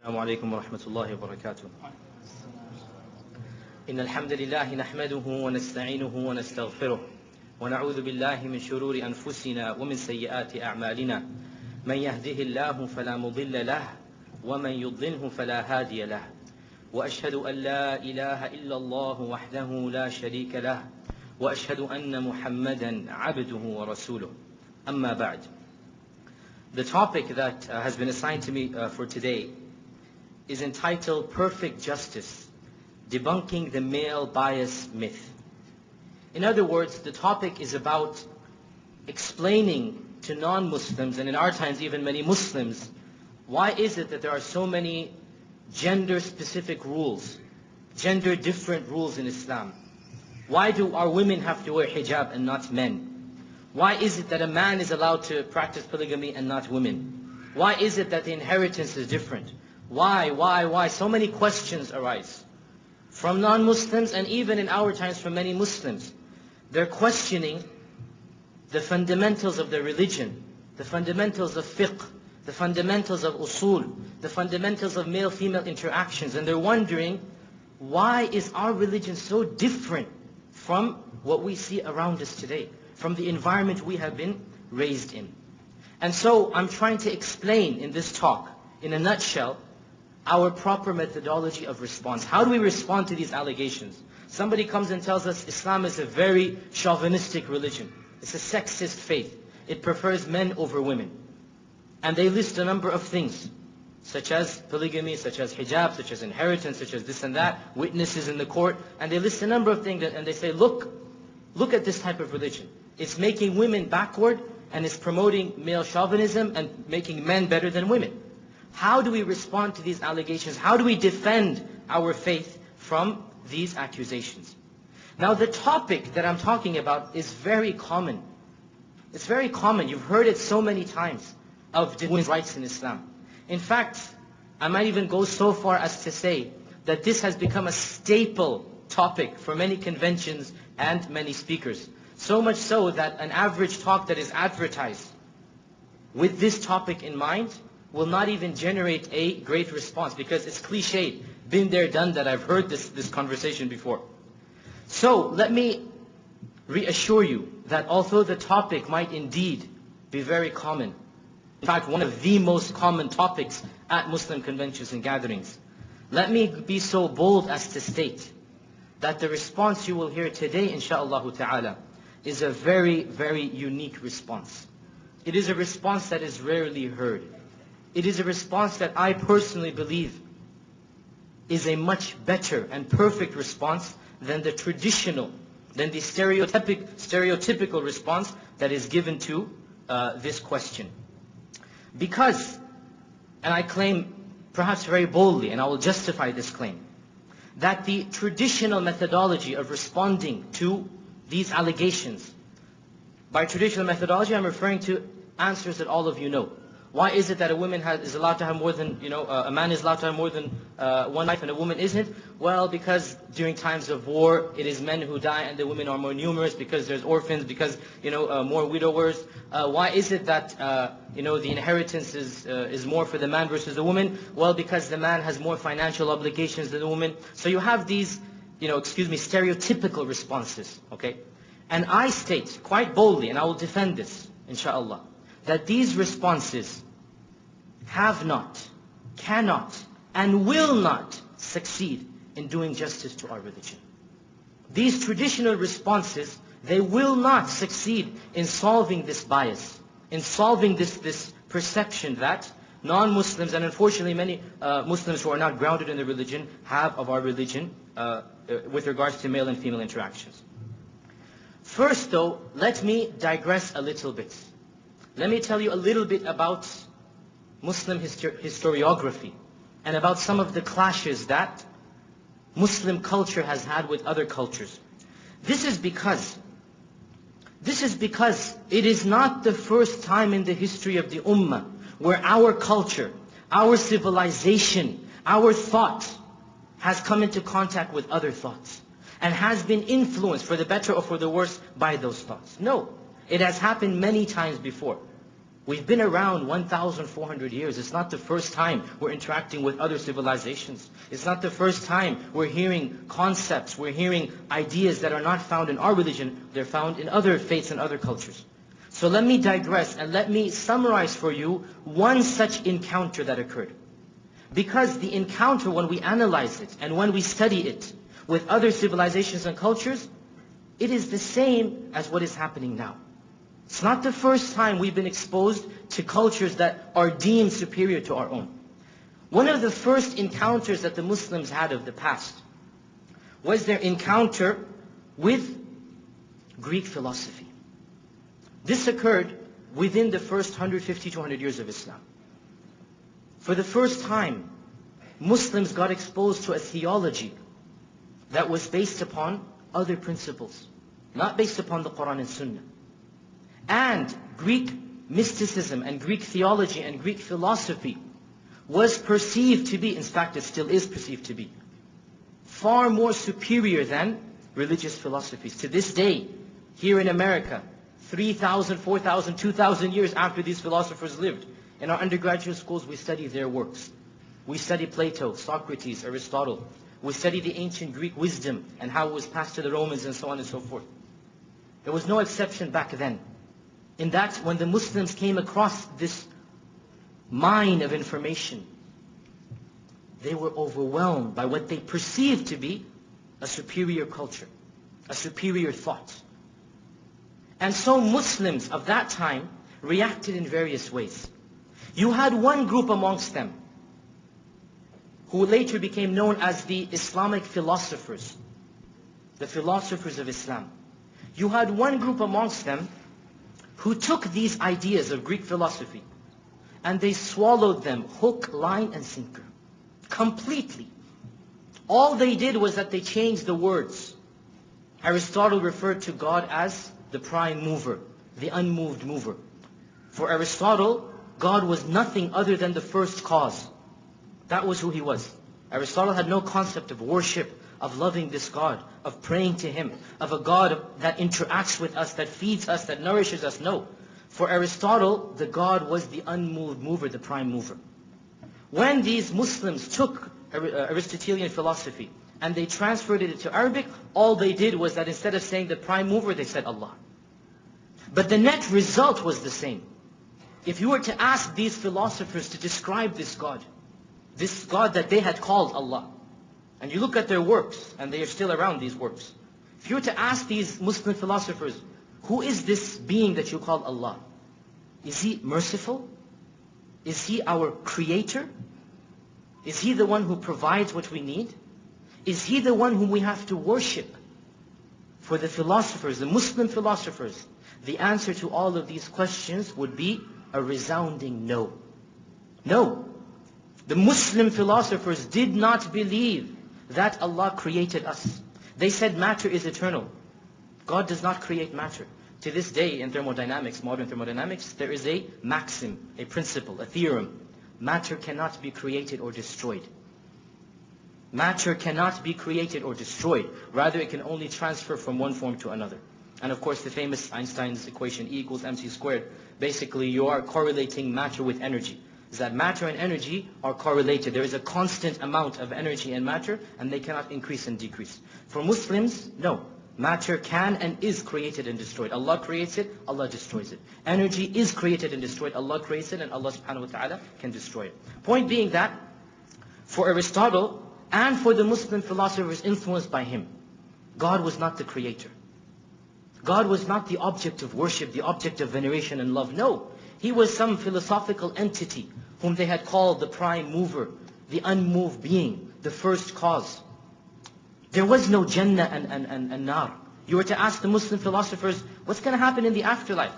السلام عليكم ورحمة الله وبركاته. إن الحمد لله نحمده ونستعينه ونستغفره ونعوذ بالله من شرور أنفسنا ومن سيئات أعمالنا من يهده الله فلا مضل له ومن يضلله فلا هادي له وأشهد أن لا إله إلا الله وحده لا شريك له وأشهد أن محمدا عبده ورسوله. أما بعد. The topic that has been assigned to me for today is entitled Perfect Justice, Debunking the Male Bias Myth. In other words, the topic is about explaining to non-Muslims, and in our times even many Muslims, why is it that there are so many gender-specific rules, gender-different rules in Islam? Why do our women have to wear hijab and not men? Why is it that a man is allowed to practice polygamy and not women? Why is it that the inheritance is different? Why? So many questions arise from non-Muslims, and even in our times from many Muslims. They're questioning the fundamentals of their religion, the fundamentals of fiqh, the fundamentals of usul, the fundamentals of male-female interactions, and they're wondering, why is our religion so different from what we see around us today, from the environment we have been raised in? And so I'm trying to explain in this talk, in a nutshell, our proper methodology of response. How do we respond to these allegations? Somebody comes and tells us Islam is a very chauvinistic religion. It's a sexist faith. It prefers men over women. And they list a number of things, such as polygamy, such as hijab, such as inheritance, such as this and that, witnesses in the court. And they list a number of things, and they say, look at this type of religion. It's making women backward, and it's promoting male chauvinism and making men better than women. How do we respond to these allegations? How do we defend our faith from these accusations? Now, the topic that I'm talking about is very common. It's very common. You've heard it so many times, of women's rights in Islam. In fact, I might even go so far as to say that this has become a staple topic for many conventions and many speakers. So much so that an average talk that is advertised with this topic in mind will not even generate a great response, because it's cliched. Been there, done that. I've heard this conversation before. So let me reassure you that although the topic might indeed be very common, in fact one of the most common topics at Muslim conventions and gatherings, let me be so bold as to state that the response you will hear today, insha'Allah ta'ala, is a very, very unique response. It is a response that is rarely heard. It is a response that I personally believe is a much better and perfect response than the traditional, than the stereotypical response that is given to this question. Because, and I claim perhaps very boldly, and I will justify this claim, that the traditional methodology of responding to these allegations, by traditional methodology I'm referring to answers that all of you know. Why is it that a woman is allowed to have more than, a man is allowed to have more than one wife and a woman isn't? Well, because during times of war, it is men who die and the women are more numerous, because there's orphans, because, more widowers. Why is it that, the inheritance is more for the man versus the woman? Well, because the man has more financial obligations than the woman. So you have these, stereotypical responses, okay? And I state quite boldly, and I will defend this, inshallah, that these responses have not, cannot, and will not succeed in doing justice to our religion. These traditional responses, they will not succeed in solving this bias, in solving this perception that non-Muslims, and unfortunately many Muslims who are not grounded in the religion, have of our religion with regards to male and female interactions. First though, let me digress a little bit. Let me tell you a little bit about Muslim historiography and about some of the clashes that Muslim culture has had with other cultures. This is because it is not the first time in the history of the Ummah where our culture, our civilization, our thought has come into contact with other thoughts and has been influenced, for the better or for the worse, by those thoughts. No. It has happened many times before. We've been around 1,400 years. It's not the first time we're interacting with other civilizations. It's not the first time we're hearing concepts, we're hearing ideas that are not found in our religion. They're found in other faiths and other cultures. So let me digress and let me summarize for you one such encounter that occurred. Because the encounter, when we analyze it and when we study it with other civilizations and cultures, it is the same as what is happening now. It's not the first time we've been exposed to cultures that are deemed superior to our own. One of the first encounters that the Muslims had of the past was their encounter with Greek philosophy. This occurred within the first 150 to 200 years of Islam. For the first time, Muslims got exposed to a theology that was based upon other principles, not based upon the Quran and Sunnah. And Greek mysticism and Greek theology and Greek philosophy was perceived to be, in fact it still is perceived to be, far more superior than religious philosophies. To this day, here in America, 3,000, 4,000, 2,000 years after these philosophers lived, in our undergraduate schools we study their works. We study Plato, Socrates, Aristotle. We study the ancient Greek wisdom and how it was passed to the Romans and so on and so forth. There was no exception back then. In that, when the Muslims came across this mine of information, they were overwhelmed by what they perceived to be a superior culture, a superior thought. And so Muslims of that time reacted in various ways. You had one group amongst them who later became known as the Islamic philosophers, the philosophers of Islam. You had one group amongst them who took these ideas of Greek philosophy and they swallowed them hook, line, and sinker. Completely. All they did was that they changed the words. Aristotle referred to God as the prime mover, the unmoved mover. For Aristotle, God was nothing other than the first cause. That was who he was. Aristotle had no concept of worship, of loving this God, of praying to him, of a God that interacts with us, that feeds us, that nourishes us. No. For Aristotle, the God was the unmoved mover, the prime mover. When these Muslims took Aristotelian philosophy and they transferred it into Arabic, all they did was that instead of saying the prime mover, they said Allah. But the net result was the same. If you were to ask these philosophers to describe this God that they had called Allah, and you look at their works, and they are still around, these works. If you were to ask these Muslim philosophers, who is this being that you call Allah? Is he merciful? Is he our creator? Is he the one who provides what we need? Is he the one whom we have to worship? For the philosophers, the Muslim philosophers, the answer to all of these questions would be a resounding no. No. The Muslim philosophers did not believe that Allah created us. They said matter is eternal. God does not create matter. To this day in thermodynamics, modern thermodynamics, there is a maxim, a principle, a theorem. Matter cannot be created or destroyed. Matter cannot be created or destroyed. Rather, it can only transfer from one form to another. And of course, the famous Einstein's equation, E equals mc squared. Basically, you are correlating matter with energy. Is that matter and energy are correlated. There is a constant amount of energy and matter, and they cannot increase and decrease. For Muslims, no. Matter can and is created and destroyed. Allah creates it, Allah destroys it. Energy is created and destroyed. Allah creates it, and Allah subhanahu wa ta'ala can destroy it. Point being that, for Aristotle, and for the Muslim philosophers influenced by him, God was not the creator. God was not the object of worship, the object of veneration and love. No. He was some philosophical entity whom they had called the prime mover, the unmoved being, the first cause. There was no Jannah and Nar. You were to ask the Muslim philosophers, what's going to happen in the afterlife?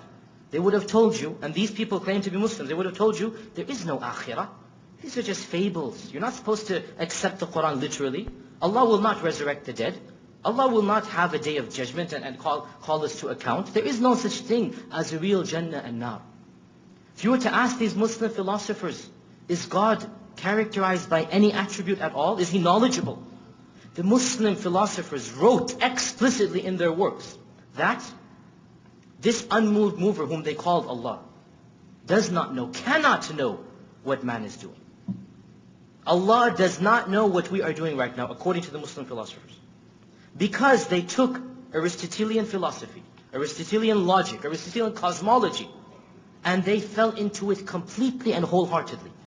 They would have told you, and these people claim to be Muslims, they would have told you, there is no akhirah. These are just fables. You're not supposed to accept the Quran literally. Allah will not resurrect the dead. Allah will not have a day of judgment and call us to account. There is no such thing as a real Jannah and Nar. If you were to ask these Muslim philosophers, is God characterized by any attribute at all? Is he knowledgeable? The Muslim philosophers wrote explicitly in their works that this unmoved mover whom they called Allah, does not know, cannot know what man is doing. Allah does not know what we are doing right now, according to the Muslim philosophers. Because they took Aristotelian philosophy, Aristotelian logic, Aristotelian cosmology, and they fell into it completely and wholeheartedly.